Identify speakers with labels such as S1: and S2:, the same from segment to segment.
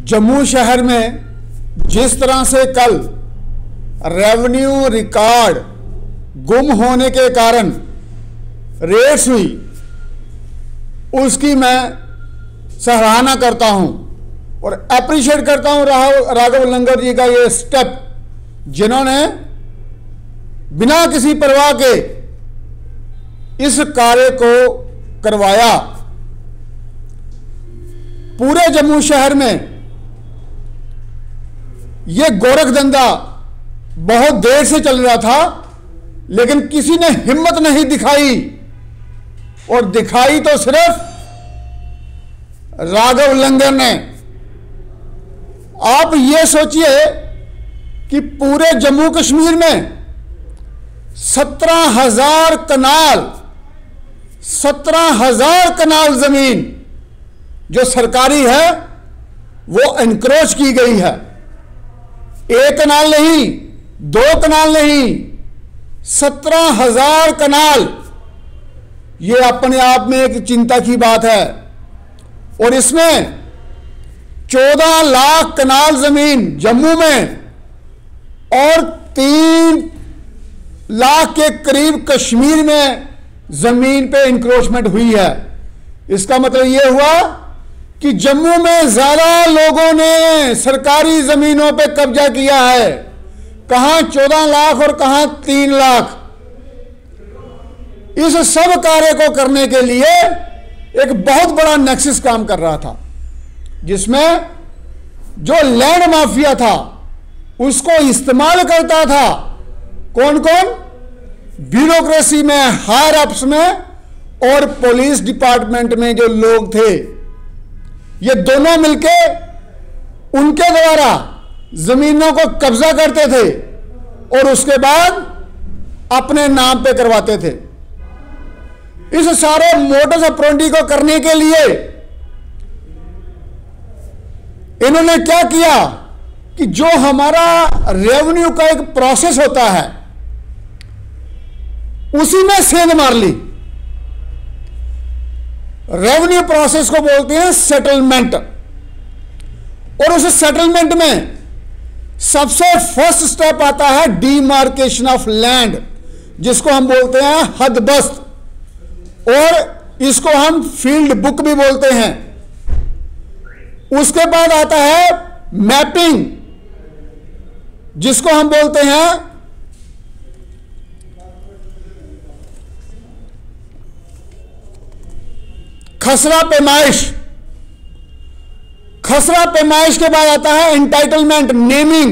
S1: जम्मू शहर में जिस तरह से कल रेवेन्यू रिकॉर्ड गुम होने के कारण रेड्स हुई, उसकी मैं सराहना करता हूं और अप्रिशिएट करता हूं राघव लंगर जी का ये स्टेप, जिन्होंने बिना किसी परवाह के इस कार्य को करवाया। पूरे जम्मू शहर में यह गोरखधंधा बहुत देर से चल रहा था, लेकिन किसी ने हिम्मत नहीं दिखाई, और दिखाई तो सिर्फ राघव लंगर ने। आप ये सोचिए कि पूरे जम्मू कश्मीर में 17,000 कनाल जमीन जो सरकारी है वो एनक्रोच की गई है। एक कनाल नहीं, 2 कनाल नहीं, 17,000 कनाल। ये अपने आप में एक चिंता की बात है। और इसमें 14 लाख कनाल जमीन जम्मू में और 3 लाख के करीब कश्मीर में जमीन पे इंक्रोचमेंट हुई है। इसका मतलब यह हुआ कि जम्मू में ज्यादा लोगों ने सरकारी जमीनों पे कब्जा किया है। कहां 14 लाख और कहां 3 लाख। इस सब कार्य को करने के लिए एक बहुत बड़ा नेक्सस काम कर रहा था, जिसमें जो लैंड माफिया था उसको इस्तेमाल करता था। कौन कौन? ब्यूरोक्रेसी में, हायर अप्स में और पुलिस डिपार्टमेंट में जो लोग थे, ये दोनों मिलके उनके द्वारा जमीनों को कब्जा करते थे और उसके बाद अपने नाम पे करवाते थे। इस सारे मोडस ऑपरेंडी को करने के लिए इन्होंने क्या किया कि जो हमारा रेवेन्यू का एक प्रोसेस होता है उसी में सेंध मार ली। रेवेन्यू प्रोसेस को बोलते हैं सेटलमेंट, और उस सेटलमेंट में सबसे फर्स्ट स्टेप आता है डीमार्केशन ऑफ लैंड, जिसको हम बोलते हैं हदबस्त, और इसको हम फील्ड बुक भी बोलते हैं। उसके बाद आता है मैपिंग, जिसको हम बोलते हैं खसरा पैमाइश। खसरा पैमाइश के बाद आता है एंटाइटलमेंट, नेमिंग।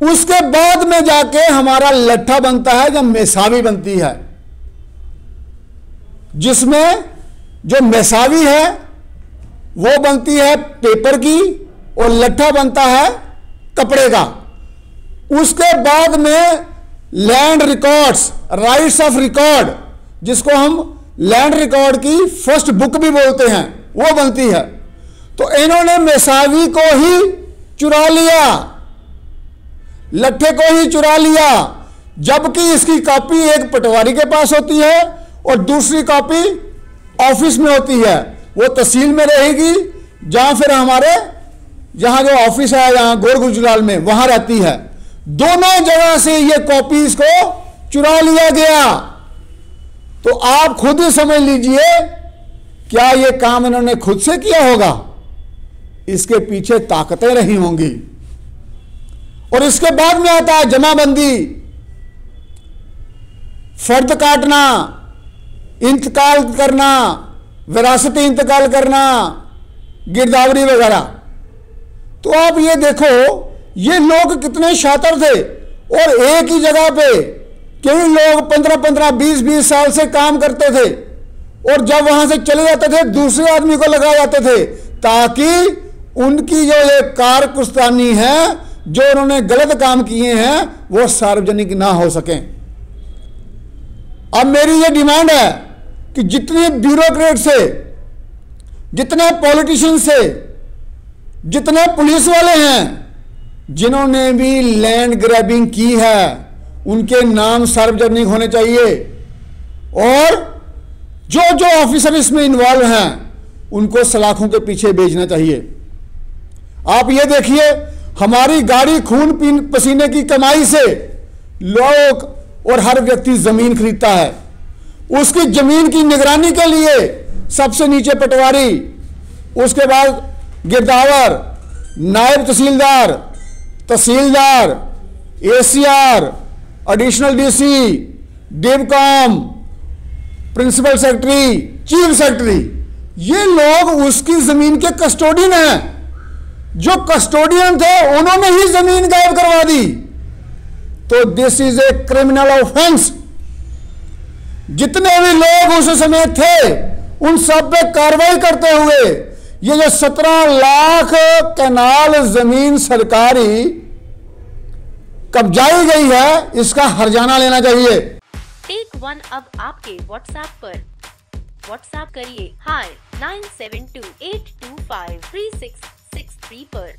S1: उसके बाद में जाके हमारा लट्ठा बनता है, जब मेसावी बनती है, जिसमें जो मेसावी है वो बनती है पेपर की और लट्ठा बनता है कपड़े का। उसके बाद में land records, rights of record, जिसको हम लैंड रिकॉर्ड की फर्स्ट बुक भी बोलते हैं, वो बनती है। तो इन्होंने मेसावी को ही चुरा लिया, लट्ठे को ही चुरा लिया, जबकि इसकी कॉपी एक पटवारी के पास होती है और दूसरी कॉपी ऑफिस में होती है। वो तहसील में रहेगी, जहां फिर हमारे जहां जो ऑफिस है यहां गोर गुजराल में, वहां रहती है। दोनों जगह से ये कॉपीज को चुरा लिया गया। तो आप खुद ही समझ लीजिए, क्या ये काम इन्होंने खुद से किया होगा? इसके पीछे ताकतें रही होंगी। और इसके बाद में आता है जमाबंदी, फर्द काटना, इंतकाल करना, विरासती इंतकाल करना, गिरदावरी वगैरह। तो आप ये देखो, ये लोग कितने शातिर थे, और एक ही जगह पे कई लोग 15-15, 20-20 साल से काम करते थे, और जब वहां से चले जाते थे दूसरे आदमी को लगा जाते थे, ताकि उनकी जो ये कारकुस्तानी है, जो उन्होंने गलत काम किए हैं, वो सार्वजनिक ना हो सकें। अब मेरी ये डिमांड है कि जितने ब्यूरोक्रेट से, जितने पॉलिटिशियन से, जितने पुलिस वाले हैं जिन्होंने भी लैंड ग्रैबिंग की है, उनके नाम सार्वजनिक होने चाहिए, और जो जो ऑफिसर इसमें इन्वॉल्व हैं उनको सलाखों के पीछे भेजना चाहिए। आप ये देखिए, हमारी गाड़ी खून पसीने की कमाई से लोग और हर व्यक्ति जमीन खरीदता है। उसकी जमीन की निगरानी के लिए सबसे नीचे पटवारी, उसके बाद गिरदावर, नायब तहसीलदार, तहसीलदार, ACR, additional DC, divcom, principal secretary, chief secretary, ये लोग उसकी जमीन के कस्टोडियन हैं। जो कस्टोडियन थे उन्होंने ही जमीन गायब करवा दी। तो this is a criminal offence. जितने भी लोग उस समय थे उन सब पे कार्रवाई करते हुए ये जो 17 लाख कैनाल जमीन सरकारी कब्जाई गई है, इसका हर्जाना लेना चाहिए।
S2: टेक वन अब आपके व्हाट्सएप पर। व्हाट्सएप करिए हाय 9728253663 पर।